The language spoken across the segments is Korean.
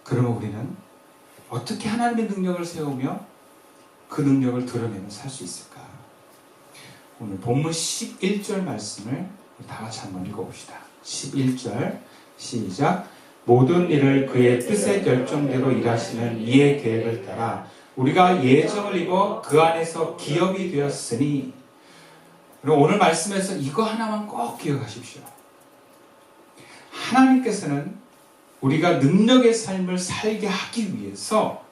그러면 우리는 어떻게 하나님의 능력을 세우며 그 능력을 드러내며 살 수 있을까? 오늘 본문 11절 말씀을 다 같이 한번 읽어봅시다. 11절 시작. 모든 일을 그의 뜻의 결정대로 일하시는 이의 계획을 따라 우리가 예정을 입어 그 안에서 기업이 되었으니. 그리고 오늘 말씀에서 이거 하나만 꼭 기억하십시오. 하나님께서는 우리가 능력의 삶을 살게 하기 위해서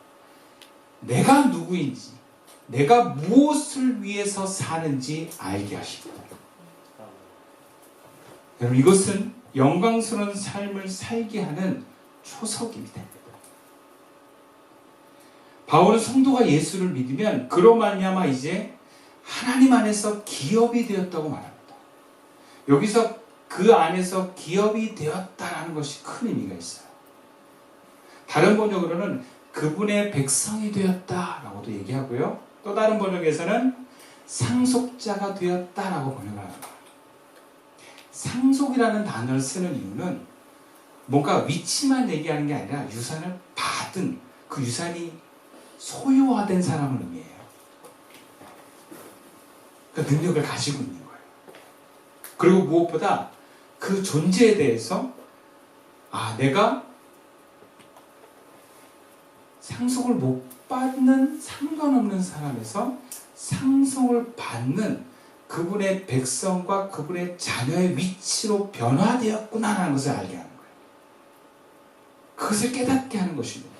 내가 누구인지, 내가 무엇을 위해서 사는지 알게 하십니다. 여러분, 이것은 영광스러운 삶을 살게 하는 초석입니다. 바울은 성도가 예수를 믿으면 그로 말미암아 이제 하나님 안에서 기업이 되었다고 말합니다. 여기서 그 안에서 기업이 되었다라는 것이 큰 의미가 있어요. 다른 번역으로는 그분의 백성이 되었다라고도 얘기하고요. 또 다른 번역에서는 상속자가 되었다라고 번역을 합니다. 상속이라는 단어를 쓰는 이유는 뭔가 위치만 얘기하는 게 아니라 유산을 받은, 그 유산이 소유화된 사람을 의미해요. 그 능력을 가지고 있는 거예요. 그리고 무엇보다 그 존재에 대해서 내가 상속을 못 받는 상관없는 사람에서 상속을 받는 그분의 백성과 그분의 자녀의 위치로 변화되었구나라는 것을 알게 하는 거예요. 그것을 깨닫게 하는 것입니다.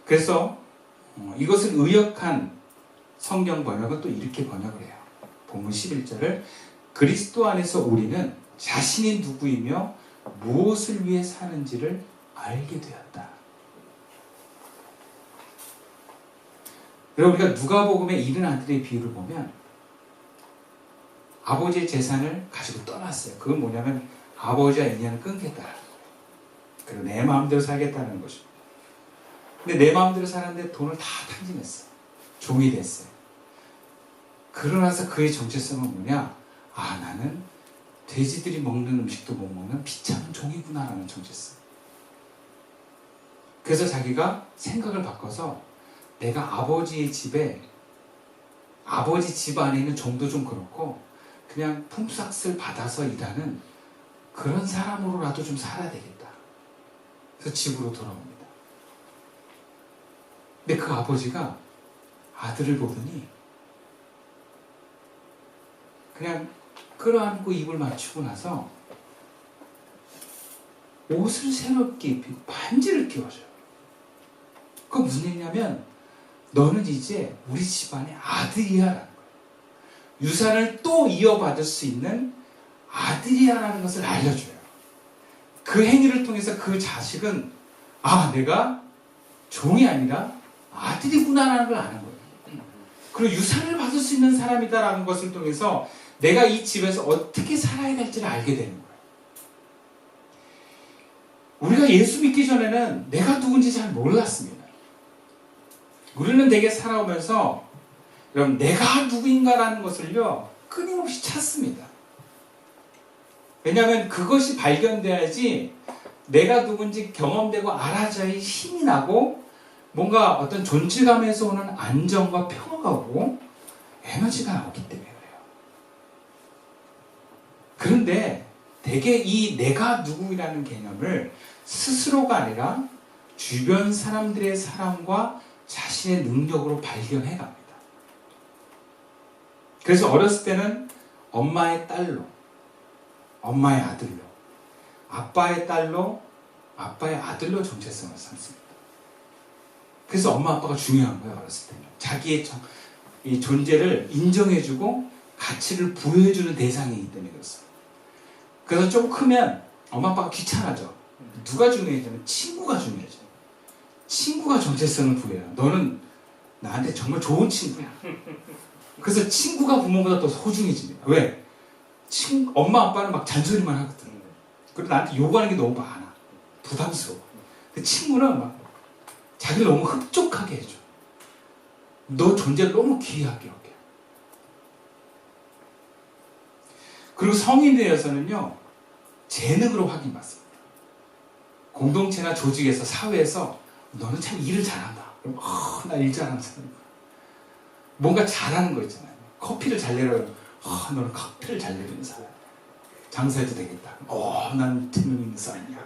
그래서 이것을 의역한 성경 번역은 또 이렇게 번역을 해요. 본문 11절을 그리스도 안에서 우리는 자신이 누구이며 무엇을 위해 사는지를 알게 되었다. 여러분, 우리가 누가복음의 70 아들의 비유를 보면 아버지의 재산을 가지고 떠났어요. 그건 뭐냐면 아버지와 인연을 끊겠다라는 거예요. 그리고 내 마음대로 살겠다는 것입니다. 근데 내 마음대로 살았는데 돈을 다 탕진했어요. 종이 됐어요. 그러나서 그의 정체성은 뭐냐? 나는 돼지들이 먹는 음식도 못 먹는 비참한 종이구나라는 정체성. 그래서 자기가 생각을 바꿔서 내가 아버지의 집에, 아버지 집 안에 있는 종도 좀 그렇고 그냥 품삯을 받아서 일하는 그런 사람으로라도 좀 살아야 되겠다. 그래서 집으로 돌아옵니다. 근데 그 아버지가 아들을 보더니 그냥 끌어안고 입을 맞추고 나서 옷을 새롭게 입히고 반지를 끼워줘요. 그거 무슨 얘기냐면 너는 이제 우리 집안의 아들이야라는 거예요. 유산을 또 이어받을 수 있는 아들이야라는 것을 알려줘요. 그 행위를 통해서 그 자식은 내가 종이 아니라 아들이구나라는 걸 아는 거예요. 그리고 유산을 받을 수 있는 사람이다라는 것을 통해서 내가 이 집에서 어떻게 살아야 될지를 알게 되는 거예요. 우리가 예수 믿기 전에는 내가 누군지 잘 몰랐습니다. 우리는 되게 살아오면서 여러분, 내가 누구인가라는 것을요 끊임없이 찾습니다. 왜냐하면 그것이 발견돼야지 내가 누군지 경험되고 알아져야 힘이 나고 뭔가 어떤 존재감에서 오는 안정과 평화가 오고 에너지가 나오기 때문에 그래요. 그런데 대개 이 내가 누구라는 개념을 스스로가 아니라 주변 사람들의 사랑과 자신의 능력으로 발견해 갑니다. 그래서 어렸을 때는 엄마의 딸로, 엄마의 아들로, 아빠의 딸로, 아빠의 아들로 정체성을 삼습니다. 그래서 엄마 아빠가 중요한 거예요. 어렸을 때는 자기의 이 존재를 인정해주고 가치를 부여해주는 대상이기 때문에 그렇습니다. 그래서 좀 크면 엄마 아빠가 귀찮아져. 누가 중요해지면 친구가 중요해져요. 친구가 정체성을 부여해요. 너는 나한테 정말 좋은 친구야. 그래서 친구가 부모보다 더 소중해집니다. 왜? 엄마 아빠는 막 잔소리만 하거든. 그리고 나한테 요구하는 게 너무 많아. 부담스러워. 근데 친구는 막 자기를 너무 흡족하게 해줘. 너 존재를 너무 귀하게 여겨. 그리고 성인 되어서는요 재능으로 확인받습니다. 공동체나 조직에서 사회에서 너는 참 일을 잘한다. 그럼 나 일 잘하는 사람이야. 뭔가 잘하는 거 있잖아요. 커피를 잘 내려면 너는 커피를 잘 내리는 사람. 장사해도 되겠다. 난 재능 있는 사람이야.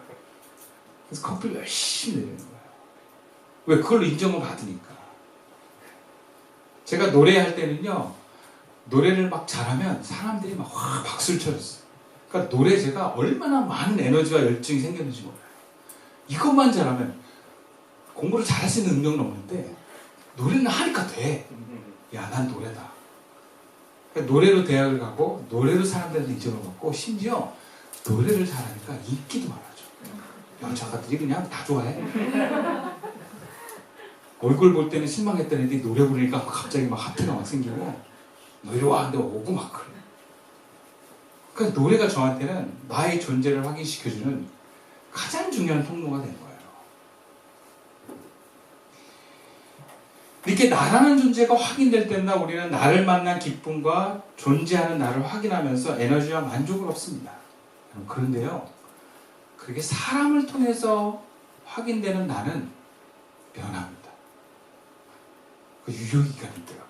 그래서 커피를 열심히 내리는 거예요. 왜? 그걸로 인정을 받으니까. 제가 노래할 때는요, 노래를 막 잘하면 사람들이 막 확 박수를 쳐줬어요. 그러니까 노래 제가 얼마나 많은 에너지와 열정이 생겼는지 몰라요. 이것만 잘하면 공부를 잘할 수 있는 능력은 없는데 노래는 하니까 돼. 야, 난 노래다. 그러니까 노래로 대학을 가고 노래로 사람들한테 인정을 받고 심지어 노래를 잘하니까 인기도 많아져. 여자들이 그냥 다 좋아해. 얼굴 볼 때는 실망했던 애들이 노래 부르니까 갑자기 막 하트가 막 생기고 너 이리 와 하는데 오고 막 그래. 그러니까 노래가 저한테는 나의 존재를 확인시켜주는 가장 중요한 통로가 된 거예요. 이렇게 나라는 존재가 확인될 때마다 우리는 나를 만난 기쁨과 존재하는 나를 확인하면서 에너지와 만족을 얻습니다. 그런데요, 그렇게 사람을 통해서 확인되는 나는 변합니다. 그 유효기간이 있더라고요.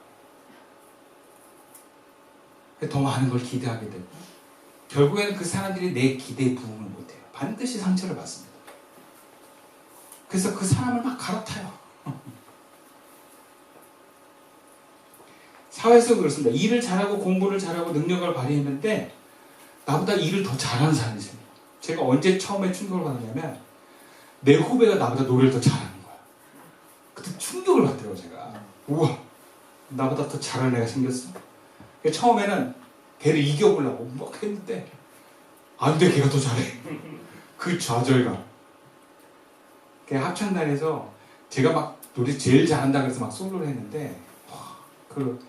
더 많은 걸 기대하게 되고 결국에는 그 사람들이 내 기대에 부응을 못해요. 반드시 상처를 받습니다. 그래서 그 사람을 막 갈아타요. 사회에서 그렇습니다. 일을 잘하고 공부를 잘하고 능력을 발휘했는데 나보다 일을 더 잘하는 사람이 생겨요. 제가 언제 처음에 충격을 받았냐면 내 후배가 나보다 노래를 더 잘하는 거야. 그때 충격을 받더라고요. 제가. 우와, 나보다 더 잘하는 애가 생겼어. 처음에는 걔를 이겨보려고 막 했는데 안 돼, 걔가 더 잘해. 그 좌절감. 합창단에서 제가 막 노래 제일 잘한다 그래서 막 솔로를 했는데 그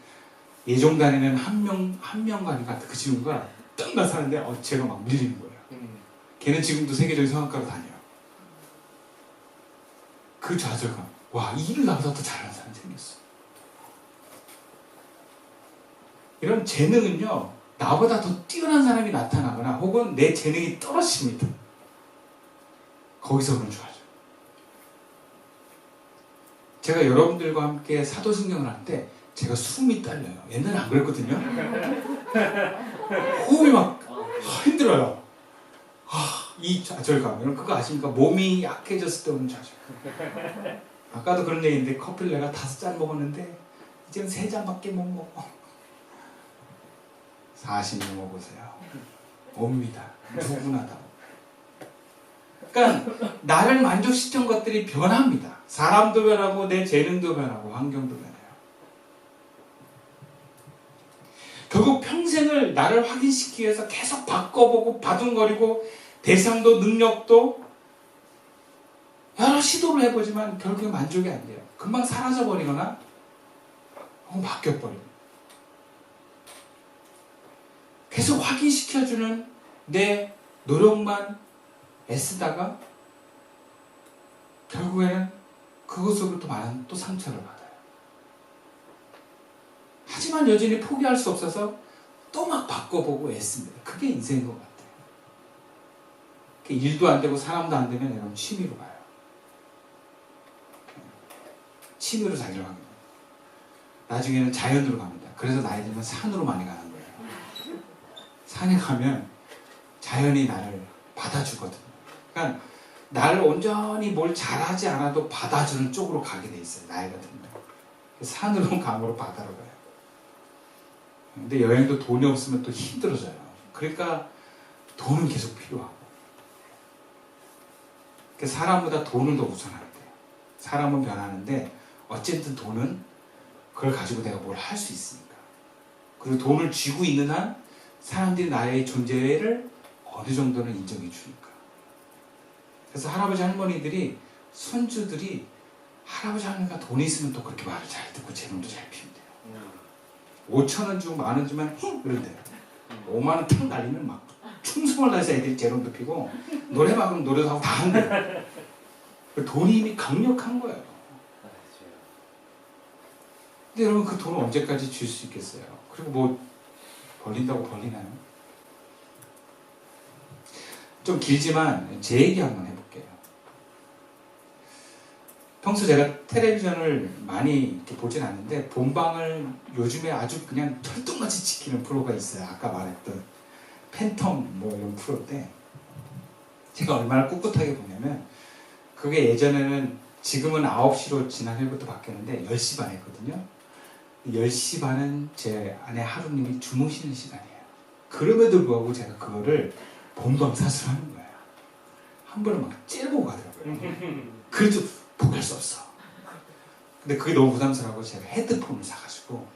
예종 다니는 한명관이가 그 친구가 딱 나서는데 제가 막 밀리는 거예요. 걔는 지금도 세계적인 성악가로 다녀요. 그 좌절감. 와, 일을 나보다 더 잘하는 사람이 생겼어. 이런 재능은요, 나보다 더 뛰어난 사람이 나타나거나 혹은 내 재능이 떨어집니다. 거기서 오는 좌절. 제가 여러분들과 함께 사도신경을 할 때 제가 숨이 딸려요. 옛날에 안 그랬거든요. 호흡이 막 힘들어요. 이 좌절감. 그거 아십니까? 몸이 약해졌을 때 오는 좌절. 아까도 그런 얘기인데 커피를 내가 5잔 먹었는데 이제는 3잔밖에 못 먹어. 40년 먹으세요. 옵니다. 누구나 다. 그러니까 나를 만족시킨 것들이 변합니다. 사람도 변하고 내 재능도 변하고 환경도 변해요. 결국 평생을 나를 확인시키기 위해서 계속 바꿔보고 바둥거리고 대상도 능력도 여러 시도를 해보지만 결국에 만족이 안 돼요. 금방 사라져버리거나 혹은 바뀌어버려요. 계속 확인시켜주는 내 노력만 애쓰다가 결국에는 그것으로부터 많은 또 상처를 받아요. 하지만 여전히 포기할 수 없어서 또 막 바꿔보고 애씁니다. 그게 인생인 것 같아요. 일도 안 되고 사람도 안 되면 여러분 취미로 가요. 취미로 자기를 갑니다. 나중에는 자연으로 갑니다. 그래서 나이 들면 산으로 많이 가는 거예요. 산에 가면 자연이 나를 받아주거든요. 그러니까 나를 온전히 뭘 잘하지 않아도 받아주는 쪽으로 가게 돼 있어요. 나이가 들면. 산으로 강으로 바다로 가요. 근데 여행도 돈이 없으면 또 힘들어져요. 그러니까 돈은 계속 필요하고. 사람보다 돈을 더 우선하게 돼요. 사람은 변하는데 어쨌든 돈은 그걸 가지고 내가 뭘 할 수 있으니까. 그리고 돈을 쥐고 있는 한 사람들이 나의 존재를 어느 정도는 인정해 주니까. 그래서 할아버지 할머니들이 손주들이 할아버지 할머니가 돈이 있으면 또 그렇게 말을 잘 듣고 재능도 잘 피운대요. 5,000원 주고 10,000원 주면 그런대요. 5만원 탁 날리면 막 충성을 다해서 애들이 재능도 피고 노래 막으면 노래도 하고 다 한대요. 돈이 이미 강력한 거예요. 근데 여러분 그 돈을 언제까지 줄 수 있겠어요? 그리고 뭐 벌린다고 벌리나요? 좀 길지만 제 얘기 한번 해볼게요. 평소 제가 텔레비전을 많이 이렇게 보진 않는데 본방을 요즘에 아주 그냥 철통같이 지키는 프로가 있어요. 아까 말했던 팬텀 뭐 이런 프로인데 제가 얼마나 꿋꿋하게 보냐면 그게 예전에는 지금은 9시로 지난 해부터 바뀌었는데 10시 반에 했거든요. 10시 반은 제 아내 하루님이 주무시는 시간이에요. 그럼에도 불구하고 제가 그거를 본방사수를 하는 거예요. 한 번은 막 째려보고 가더라고요. 그래도 포기할 수 없어. 근데 그게 너무 부담스러워 제가 헤드폰을 사가지고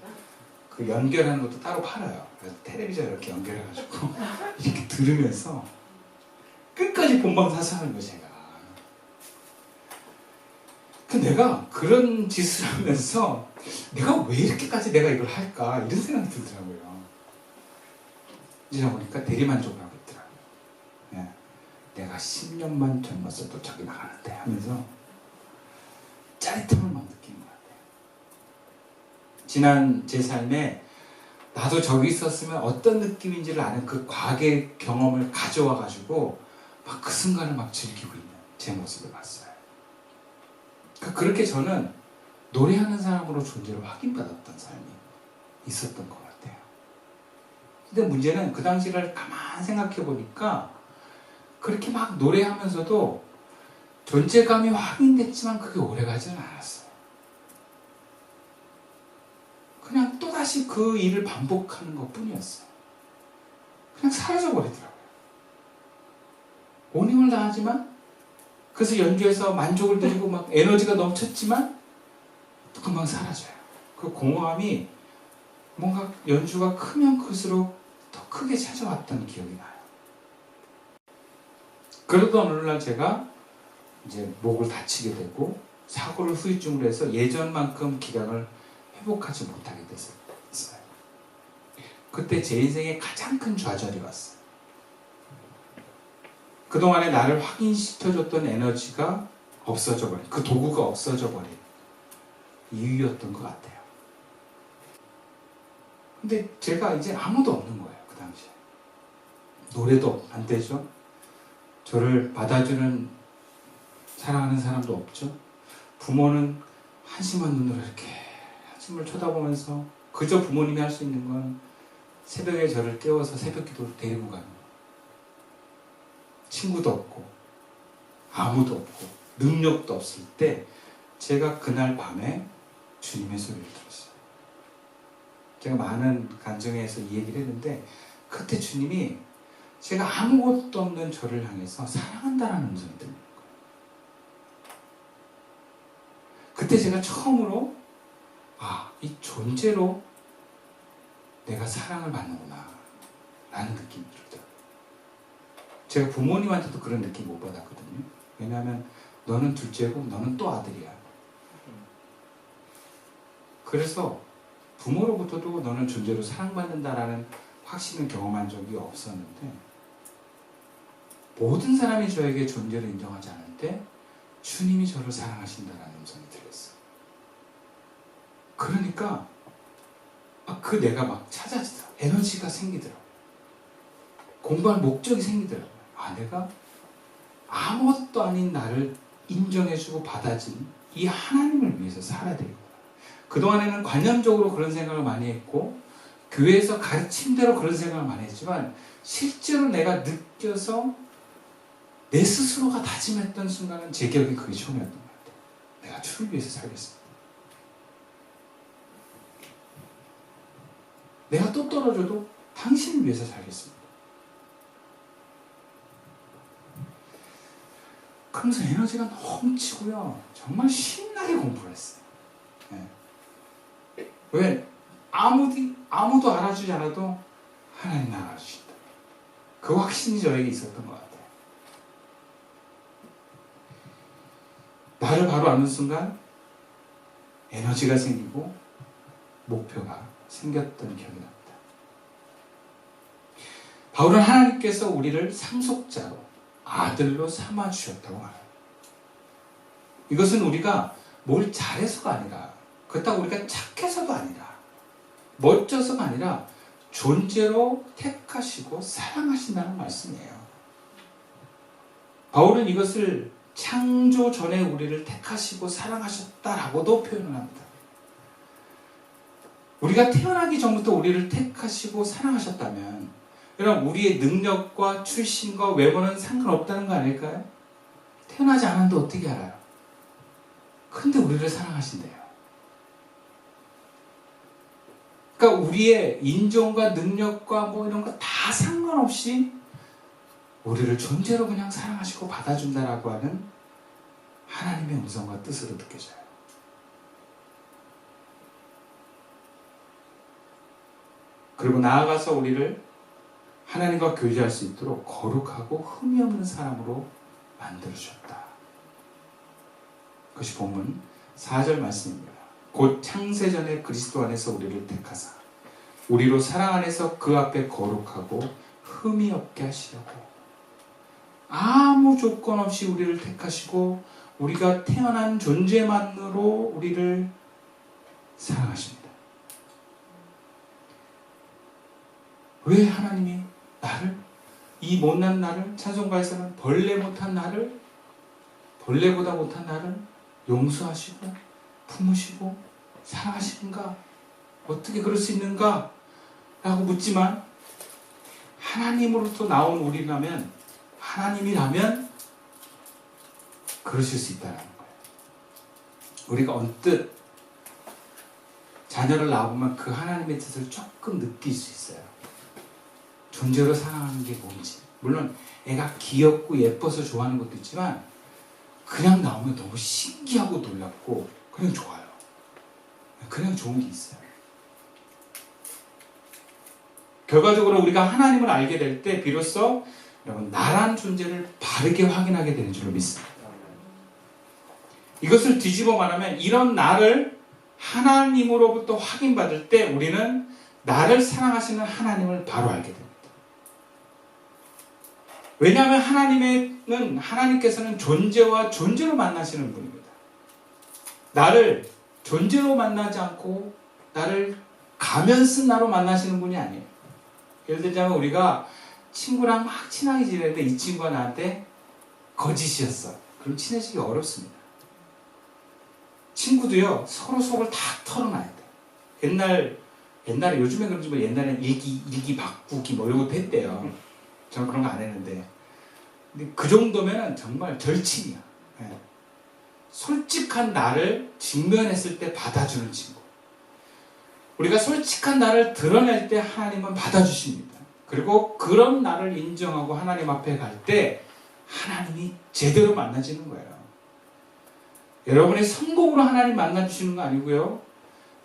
그 연결하는 것도 따로 팔아요. 그래서 텔레비전 이렇게 연결해가지고 이렇게 들으면서 끝까지 본방사수하는 거예요, 제가. 근데 내가 그런 짓을 하면서 내가 왜 이렇게까지 내가 이걸 할까 이런 생각이 들더라고요. 이제 보니까 대리만족을 하고 있더라고요. 예. 내가 10년만 젊었어도 저기 나가는데 하면서 짜릿함을 막 느끼는 것 같아요. 지난 제 삶에 나도 저기 있었으면 어떤 느낌인지를 아는 그 과거의 경험을 가져와 가지고 막 그 순간을 막 즐기고 있는 제 모습을 봤어요. 그렇게 저는 노래하는 사람으로 존재를 확인받았던 삶이 있었던 것 같아요. 근데 문제는 그 당시를 가만히 생각해 보니까 그렇게 막 노래하면서도 존재감이 확인됐지만 그게 오래가지는 않았어요. 그냥 또다시 그 일을 반복하는 것 뿐이었어요. 그냥 사라져버리더라고요. 온 힘을 다하지만 그래서 연주해서 만족을 드리고 막 에너지가 넘쳤지만 또 금방 사라져요. 그 공허함이 뭔가 연주가 크면 클수록 더 크게 찾아왔던 기억이 나요. 그러던 어느 날 제가 이제 목을 다치게 되고 사고를 후유증으로 해서 예전만큼 기량을 회복하지 못하게 됐어요. 그때 제 인생에 가장 큰 좌절이 왔어요. 그동안에 나를 확인시켜줬던 에너지가 없어져 버린, 그 도구가 없어져 버린 이유였던 것 같아요. 근데 제가 이제 아무도 없는 거예요, 그 당시에. 노래도 안 되죠. 저를 받아주는 사랑하는 사람도 없죠. 부모는 한심한 눈으로 이렇게 한숨을 쳐다보면서 그저 부모님이 할 수 있는 건 새벽에 저를 깨워서 새벽 기도를 데리고 가는 거예요. 친구도 없고 아무도 없고 능력도 없을 때 제가 그날 밤에 주님의 소리를 들었어요. 제가 많은 간증회에서 이 얘기를 했는데 그때 주님이 제가 아무것도 없는 저를 향해서 사랑한다라는 음성이 들리는 거예요. 그때 제가 처음으로 이 존재로 내가 사랑을 받는구나 라는 느낌이 들더라고요. 제가 부모님한테도 그런 느낌 못 받았거든요. 왜냐하면 너는 둘째고 너는 또 아들이야. 그래서 부모로부터도 너는 존재로 사랑받는다라는 확신을 경험한 적이 없었는데 모든 사람이 저에게 존재를 인정하지 않을 때 주님이 저를 사랑하신다라는 음성이 들렸어요. 그러니까 그 내가 막 찾아지더라고요. 에너지가 생기더라고요. 공부할 목적이 생기더라고요. 내가 아무것도 아닌 나를 인정해주고 받아준 이 하나님을 위해서 살아야 되겠구나. 그동안에는 관념적으로 그런 생각을 많이 했고 교회에서 가르침대로 그런 생각을 많이 했지만 실제로 내가 느껴서 내 스스로가 다짐했던 순간은 제 기억에 그게 처음이었던 것 같아요. 내가 주를 위해서 살겠습니다. 내가 또 떨어져도 당신을 위해서 살겠습니다. 그러면서 에너지가 넘치고요. 정말 신나게 공부를 했어요. 네. 왜? 아무도 알아주지 않아도 하나님 알아주신다. 그 확신이 저에게 있었던 것 같아요. 나를 바로 아는 순간 에너지가 생기고 목표가 생겼던 기억이 납니다. 바울은 하나님께서 우리를 상속자로 아들로 삼아주셨다고 말해요. 이것은 우리가 뭘 잘해서가 아니라 그렇다고 우리가 착해서가 아니라 멋져서가 아니라 존재로 택하시고 사랑하신다는 말씀이에요. 바울은 이것을 창조 전에 우리를 택하시고 사랑하셨다라고도 표현을 합니다. 우리가 태어나기 전부터 우리를 택하시고 사랑하셨다면 여러분 우리의 능력과 출신과 외모는 상관없다는 거 아닐까요? 태어나지 않았는데 어떻게 알아요? 근데 우리를 사랑하신대요. 그러니까 우리의 인종과 능력과 뭐 이런 거 다 상관없이 우리를 존재로 그냥 사랑하시고 받아준다라고 하는 하나님의 음성과 뜻으로 느껴져요. 그리고 나아가서 우리를 하나님과 교제할 수 있도록 거룩하고 흠이 없는 사람으로 만들어주셨다. 그것이 본문 4절 말씀입니다. 곧 창세전에 그리스도 안에서 우리를 택하사 우리로 사랑 안에서 그 앞에 거룩하고 흠이 없게 하시려고. 아무 조건 없이 우리를 택하시고 우리가 태어난 존재만으로 우리를 사랑하십니다. 왜 하나님이 나를, 이 못난 나를, 찬송가에서는 벌레 못한 나를, 벌레보다 못한 나를 용서하시고 품으시고 사랑하시는가? 어떻게 그럴 수 있는가? 라고 묻지만 하나님으로부터 나온 우리라면, 하나님이라면 그러실 수 있다는 거예요. 우리가 언뜻 자녀를 낳아보면 그 하나님의 뜻을 조금 느낄 수 있어요. 존재로 사랑하는 게 뭔지. 물론 애가 귀엽고 예뻐서 좋아하는 것도 있지만 그냥 나오면 너무 신기하고 놀랍고 그냥 좋아요. 그냥 좋은 게 있어요. 결과적으로 우리가 하나님을 알게 될 때 비로소 여러분 나란 존재를 바르게 확인하게 되는 줄로 믿습니다. 이것을 뒤집어 말하면 이런 나를 하나님으로부터 확인받을 때 우리는 나를 사랑하시는 하나님을 바로 알게 됩니다. 왜냐하면 하나님께서는 존재와 존재로 만나시는 분입니다. 나를 존재로 만나지 않고 나를 가면 쓴 나로 만나시는 분이 아니에요. 예를 들자면 우리가 친구랑 막 친하게 지내는데 이 친구가 나한테 거짓이었어. 그럼 친해지기 어렵습니다. 친구도요 서로 속을 다 털어놔야 돼. 옛날에 요즘에 그런지 뭐 옛날에는 일기 바꾸기 뭐 이런 것도 했대요. 저는 그런 거 안 했는데 근데 그 정도면 정말 절친이야. 네. 솔직한 나를 직면했을 때 받아주는 친구. 우리가 솔직한 나를 드러낼 때 하나님은 받아주십니다. 그리고 그런 나를 인정하고 하나님 앞에 갈 때 하나님이 제대로 만나지는 거예요. 여러분의 성공으로 하나님 만나주시는 거 아니고요.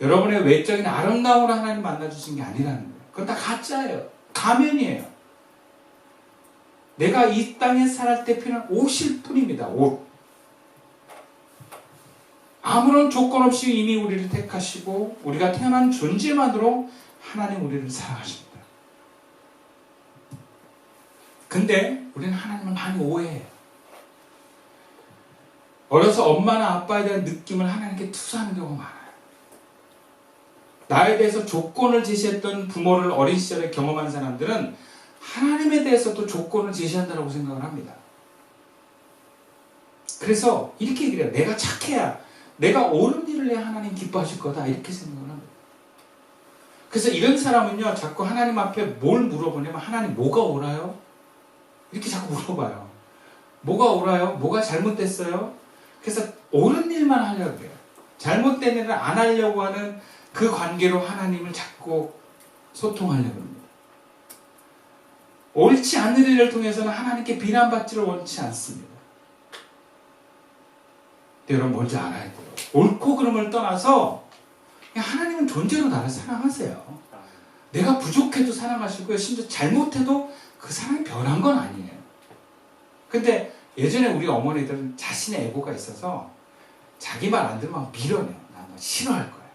여러분의 외적인 아름다움으로 하나님 만나주시는 게 아니라는 거예요. 그건 다 가짜예요. 가면이에요. 내가 이 땅에 살 때 필요한 옷일 뿐입니다. 옷. 아무런 조건 없이 이미 우리를 택하시고 우리가 태어난 존재만으로 하나님 우리를 사랑하십니다. 근데 우리는 하나님을 많이 오해해요. 어려서 엄마나 아빠에 대한 느낌을 하나님께 투사하는 경우가 많아요. 나에 대해서 조건을 제시했던 부모를 어린 시절에 경험한 사람들은 하나님에 대해서도 조건을 제시한다고 생각을 합니다. 그래서 이렇게 얘기를 해요. 내가 착해야, 내가 옳은 일을 해야 하나님 기뻐하실 거다 이렇게 생각을 합니다. 그래서 이런 사람은요 자꾸 하나님 앞에 뭘 물어보냐면 하나님 뭐가 옳아요? 이렇게 자꾸 물어봐요. 뭐가 옳아요? 뭐가 잘못됐어요? 그래서 옳은 일만 하려고 해요. 잘못된 일을 안 하려고 하는 그 관계로 하나님을 자꾸 소통하려고 합니다. 옳지 않은 일을 통해서는 하나님께 비난받지를 원치 않습니다. 여러분 뭔지 알아야 돼요. 옳고 그름을 떠나서 그냥 하나님은 존재로 나를 사랑하세요. 내가 부족해도 사랑하시고요. 심지어 잘못해도 그 사랑이 변한 건 아니에요. 근데 예전에 우리 어머니들은 자신의 에고가 있어서 자기 말 안 들으면 밀어내요. 나 너 싫어할 거야.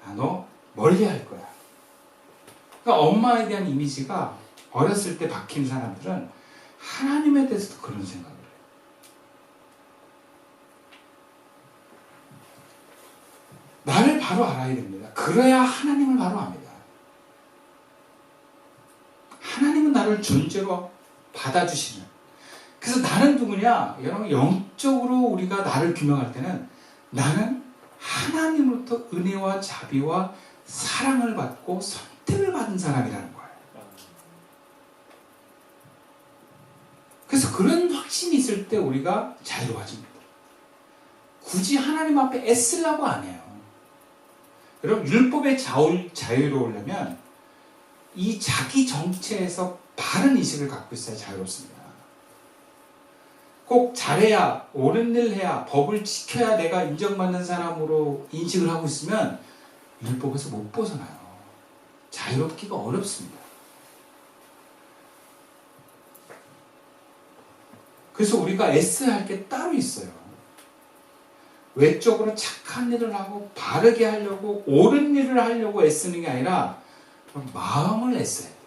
나 너 멀리할 거야. 그러니까 엄마에 대한 이미지가 어렸을 때 박힌 사람들은 하나님에 대해서도 그런 생각을 해요. 나를 바로 알아야 됩니다. 그래야 하나님을 바로 압니다. 하나님은 나를 존재로 받아주시는, 그래서 나는 누구냐? 여러분, 영적으로 우리가 나를 규명할 때는 나는 하나님으로부터 은혜와 자비와 사랑을 받고 선택을 받은 사람이라는 거예요. 그래서 그런 확신이 있을 때 우리가 자유로워집니다. 굳이 하나님 앞에 애쓰려고 안 해요. 여러분, 율법의 자유로우려면 이 자기 정체에서 바른 인식을 갖고 있어야 자유롭습니다. 꼭 잘해야, 옳은 일 해야, 법을 지켜야 내가 인정받는 사람으로 인식을 하고 있으면 율법에서 못 벗어나요. 자유롭기가 어렵습니다. 그래서 우리가 애써야 할 게 따로 있어요. 외적으로 착한 일을 하고 바르게 하려고 옳은 일을 하려고 애쓰는 게 아니라 마음을 애써야 돼요.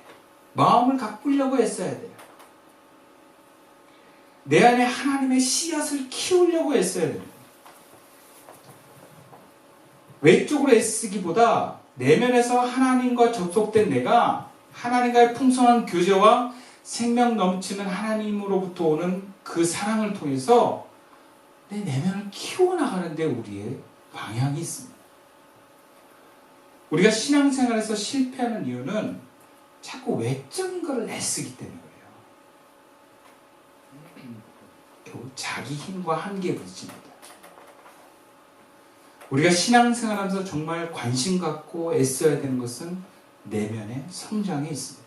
마음을 가꾸려고 애써야 돼요. 내 안에 하나님의 씨앗을 키우려고 애써야 됩니다. 외적으로 애쓰기보다 내면에서 하나님과 접속된 내가 하나님과의 풍성한 교제와 생명 넘치는 하나님으로부터 오는 그 사랑을 통해서 내 내면을 키워나가는 데 우리의 방향이 있습니다. 우리가 신앙생활에서 실패하는 이유는 자꾸 외적인 것을 애쓰기 때문에 그래요. 결국 자기 힘과 한계에 부딪힙니다. 우리가 신앙생활하면서 정말 관심 갖고 애써야 되는 것은 내면의 성장에 있습니다.